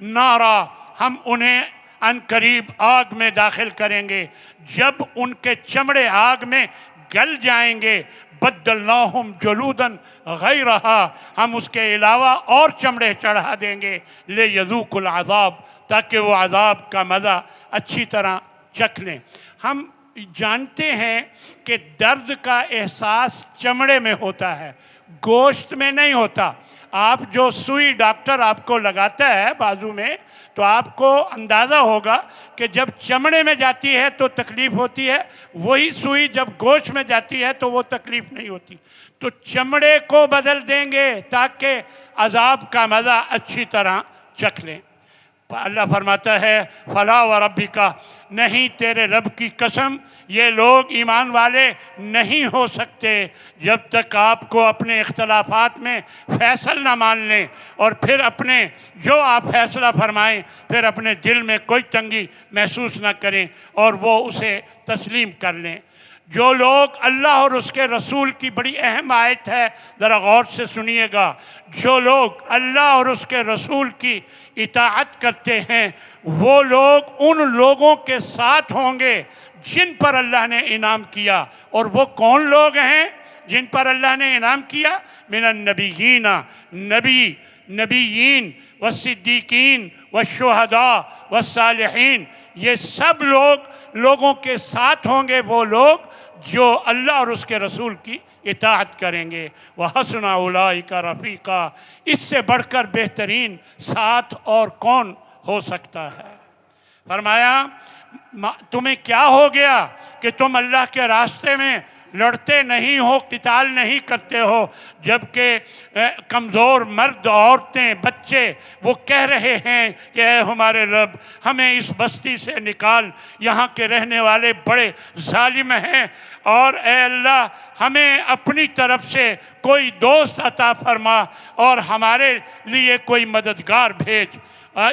نارا، ہم انہیں ان قریب آگ میں داخل کریں گے، جب ان کے چمڑے آگ میں گل جائیں گے بدلناہم جلودن غیرہا، ہم اس کے علاوہ اور چمڑے چڑھا دیں گے لیذوقوا العذاب، تاکہ وہ عذاب کا مزہ اچھی طرح چکھ لیں۔ ہم جانتے ہیں کہ درد کا احساس چمڑے میں ہوتا ہے، گوشت میں نہیں ہوتا۔ آپ جو سوئی ڈاکٹر آپ کو لگاتا ہے بازو میں، تو آپ کو اندازہ ہوگا کہ جب چمڑے میں جاتی ہے تو تکلیف ہوتی ہے، وہی سوئی جب گوشت میں جاتی ہے تو وہ تکلیف نہیں ہوتی۔ تو چمڑے کو بدل دیں گے تاکہ عذاب کا مزہ اچھی طرح چکھ لیں۔ اللہ فرماتا ہے فلا وربک، نہیں تیرے رب کی قسم، یہ لوگ ایمان والے نہیں ہو سکتے جب تک آپ کو اپنے اختلافات میں فیصل نہ مان لیں، اور پھر اپنے جو آپ فیصلہ فرمائیں پھر اپنے دل میں کوئی تنگی محسوس نہ کریں اور وہ اسے تسلیم کر لیں۔ جو لوگ اللہ اور اس کے رسول کی بڑی اہم آیت ہے، ذرا غور سے سنیے گا، جو لوگ اللہ اور اس کے رسول کی اطاعت کرتے ہیں وہ لوگ ان لوگوں کے ساتھ ہوں گے جن پر اللہ نے انعام کیا۔ اور وہ کون لوگ ہیں جن پر اللہ نے انعام کیا؟ من النبیین، نبیین والصدیقین والشہداء والصالحین، یہ سب لوگوں کے ساتھ ہوں گے وہ لوگ جو اللہ اور اس کے رسول کی اطاعت کریں گے۔ وَحَسُنَ أُولَٰئِكَ رَفِيقًا، اس سے بڑھ کر بہترین ساتھ اور کون ہو سکتا ہے؟ فرمایا تمہیں کیا ہو گیا کہ تم اللہ کے راستے میں لڑتے نہیں ہو، قتال نہیں کرتے ہو، جبکہ کمزور مرد، عورتیں، بچے وہ کہہ رہے ہیں کہ اے ہمارے رب ہمیں اس بستی سے نکال، یہاں کے رہنے والے بڑے ظالم ہیں، اور اے اللہ ہمیں اپنی طرف سے کوئی دوست عطا فرما اور ہمارے لیے کوئی مددگار بھیج۔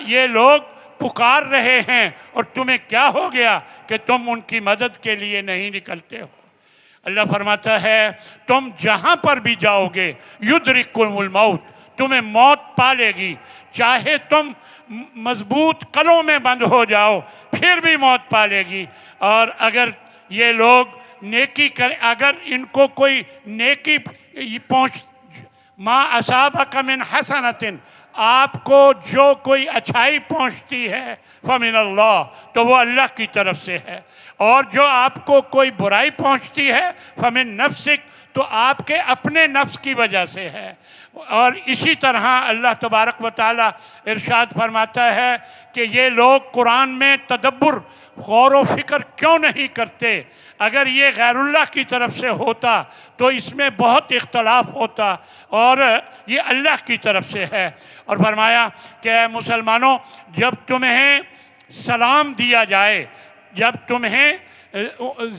یہ لوگ پکار رہے ہیں اور تمہیں کیا ہو گیا کہ تم ان کی مدد کے لیے نہیں نکلتے ہو؟ اللہ فرماتا ہے تم جہاں پر بھی جاؤ گے یدرککم الموت، تمہیں موت پا لے گی، چاہے تم مضبوط قلعوں میں بند ہو جاؤ پھر بھی موت پا لے گی۔ اور اگر یہ لوگ نیکی کریں، اگر ان کو کوئی نیکی ما اصابک من حسنۃ، آپ کو جو کوئی اچھائی پہنچتی ہے فمن اللہ، تو وہ اللہ کی طرف سے ہے، اور جو آپ کو کوئی برائی پہنچتی ہے فمن نفسک، تو آپ کے اپنے نفس کی وجہ سے ہے۔ اور اسی طرح اللہ تبارک و تعالی ارشاد فرماتا ہے کہ یہ لوگ قرآن میں تدبر، غور و فکر کیوں نہیں کرتے؟ اگر یہ غیر اللہ کی طرف سے ہوتا تو اس میں بہت اختلاف ہوتا، اور یہ اللہ کی طرف سے ہے۔ اور فرمایا کہ اے مسلمانوں، جب تمہیں سلام دیا جائے، جب تمہیں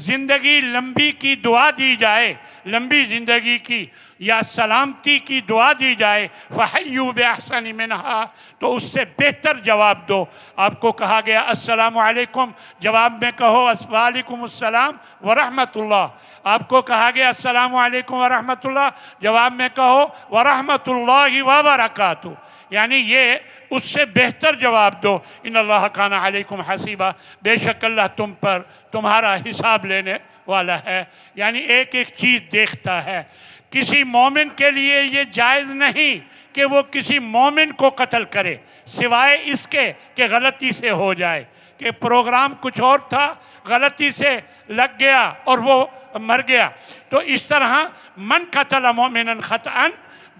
زندگی لمبی کی دعا دی جائے، لمبی زندگی کی یا سلامتی کی دعا دی جائے، فَحَيُّوا بِأَحْسَنِ مِنْهَا، تو اس سے بہتر جواب دو۔ آپ کو کہا گیا السلام علیکم، جواب میں کہو وعلیکم السلام ورحمۃ اللہ۔ آپ کو کہا گیا السلام علیکم ورحمۃ اللہ، جواب میں کہو ورحمۃ اللہ وبرکاتہ، یعنی یہ اس سے بہتر جواب دو۔ ان اللہ کان علیکم حسیبا، بے شک اللہ تم پر تمہارا حساب لینے والا ہے، یعنی ایک ایک چیز دیکھتا ہے۔ کسی مومن کے لیے یہ جائز نہیں کہ وہ کسی مومن کو قتل کرے، سوائے اس کے کہ غلطی سے ہو جائے، کہ پروگرام کچھ اور تھا، غلطی سے لگ گیا اور وہ مر گیا۔ تو اس طرح من قتل مومنا خطأ،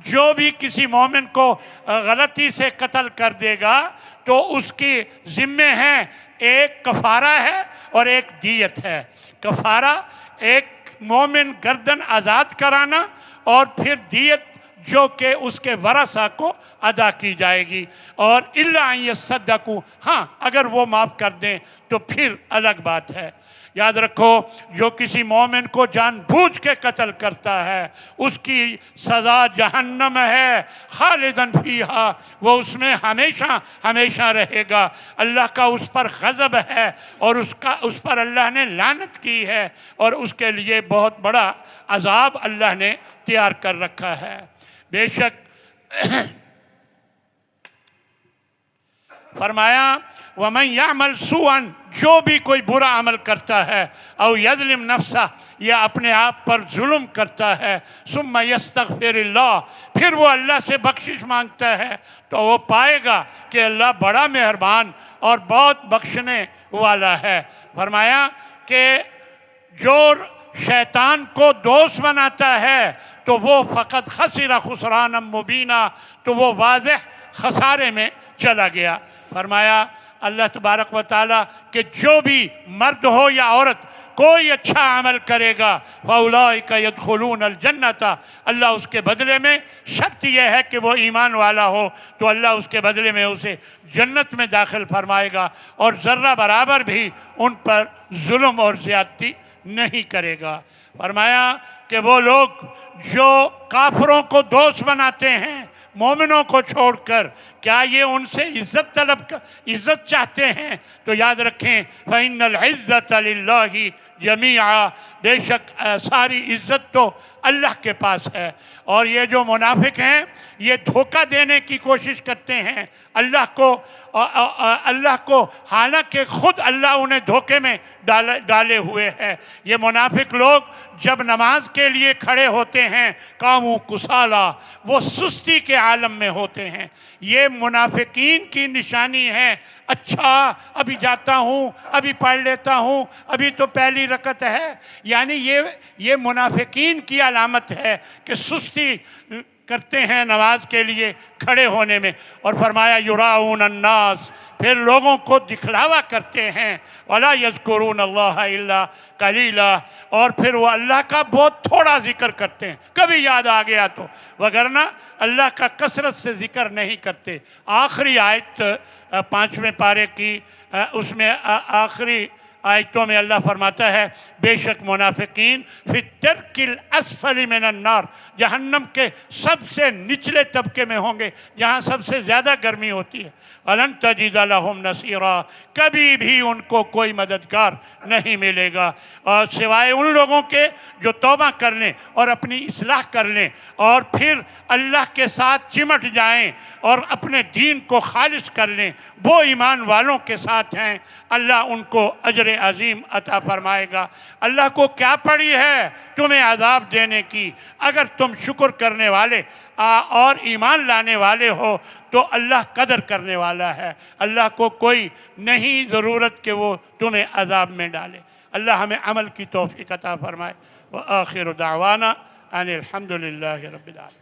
جو بھی کسی مومن کو غلطی سے قتل کر دے گا تو اس کی ذمہ ہے ایک کفارہ ہے اور ایک دیت ہے۔ کفارہ ایک مومن گردن آزاد کرانا، اور پھر دیت جو کہ اس کے ورثہ کو ادا کی جائے گی۔ اور الا ان یصدقوا، ہاں اگر وہ معاف کر دیں تو پھر الگ بات ہے۔ یاد رکھو جو کسی مومن کو جان بوجھ کے قتل کرتا ہے اس کی سزا جہنم ہے، خالدن فیہا، وہ اس میں ہمیشہ ہمیشہ رہے گا۔ اللہ کا اس پر غضب ہے اور اس پر اللہ نے لعنت کی ہے، اور اس کے لیے بہت بڑا عذاب اللہ نے تیار کر رکھا ہے۔ بے شک فرمایا ومن یعمل سوءا، جو بھی کوئی برا عمل کرتا ہے، او یظلم نفسہ، یا اپنے آپ پر ظلم کرتا ہے، ثم یستغفر اللہ، پھر وہ اللہ سے بخشش مانگتا ہے، تو وہ پائے گا کہ اللہ بڑا مہربان اور بہت بخشنے والا ہے۔ فرمایا کہ جو شیطان کو دوست بناتا ہے تو وہ فقط خسر خسرانا مبینہ، تو وہ واضح خسارے میں چلا گیا۔ فرمایا اللہ تبارک و تعالیٰ کہ جو بھی مرد ہو یا عورت کوئی اچھا عمل کرے گا فَأُولَٰئِكَ يَدْخُلُونَ الْجَنَّةَ، اللہ اس کے بدلے میں، شرط یہ ہے کہ وہ ایمان والا ہو، تو اللہ اس کے بدلے میں اسے جنت میں داخل فرمائے گا، اور ذرہ برابر بھی ان پر ظلم اور زیادتی نہیں کرے گا۔ فرمایا کہ وہ لوگ جو کافروں کو دوست بناتے ہیں مومنوں کو چھوڑ کر، کیا یہ ان سے عزت چاہتے ہیں؟ تو یاد رکھیں فَإِنَّ الْعِزَّةَ لِلَّهِ جَمِيعًا، بے شک ساری عزت تو اللہ کے پاس ہے۔ اور یہ جو منافق ہیں یہ دھوکہ دینے کی کوشش کرتے ہیں اللہ کو، حالانکہ خود اللہ انہیں دھوکے میں ڈالے ہوئے ہے۔ یہ منافق لوگ جب نماز کے لیے کھڑے ہوتے ہیں قاموا کسالی، وہ سستی کے عالم میں ہوتے ہیں۔ یہ منافقین کی نشانی ہے۔ اچھا ابھی جاتا ہوں، ابھی پڑھ لیتا ہوں، ابھی تو پہلی رکعت ہے، یعنی یہ منافقین کی علامت ہے کہ سستی کرتے ہیں نماز کے لیے کھڑے ہونے میں۔ اور فرمایا یراؤن الناس، پھر لوگوں کو دکھلاوا کرتے ہیں، ولا یذکرون اللہ الا قلیلا، اور پھر وہ اللہ کا بہت تھوڑا ذکر کرتے ہیں، کبھی یاد آ گیا تو، وگرنہ اللہ کا کثرت سے ذکر نہیں کرتے۔ آخری آیت 5ویں پارے کی اس میں آخری آیتوں میں اللہ فرماتا ہے بے شک منافقین فی الدرک الاسفل من النار، جہنم کے سب سے نچلے طبقے میں ہوں گے، جہاں سب سے زیادہ گرمی ہوتی ہے۔ وَلَن تَجِدَ لَهُمْ نَصِيرًا، کبھی بھی ان کو کوئی مددگار نہیں ملے گا، اور سوائے ان لوگوں کے جو توبہ کر لیں اور اپنی اصلاح کر لیں اور پھر اللہ کے ساتھ چمٹ جائیں اور اپنے دین کو خالص کر لیں، وہ ایمان والوں کے ساتھ ہیں، اللہ ان کو اجر عظیم عطا فرمائے گا۔ اللہ کو کیا پڑی ہے تمہیں عذاب دینے کی؟ اگر تم شکر کرنے والے اور ایمان لانے والے ہو تو اللہ قدر کرنے والا ہے، اللہ کو کوئی نہیں ضرورت کہ وہ تمہیں عذاب میں ڈالے۔ اللہ ہمیں عمل کی توفیق عطا فرمائے۔ وآخر دعوانا ان الحمد للہ رب العالمین۔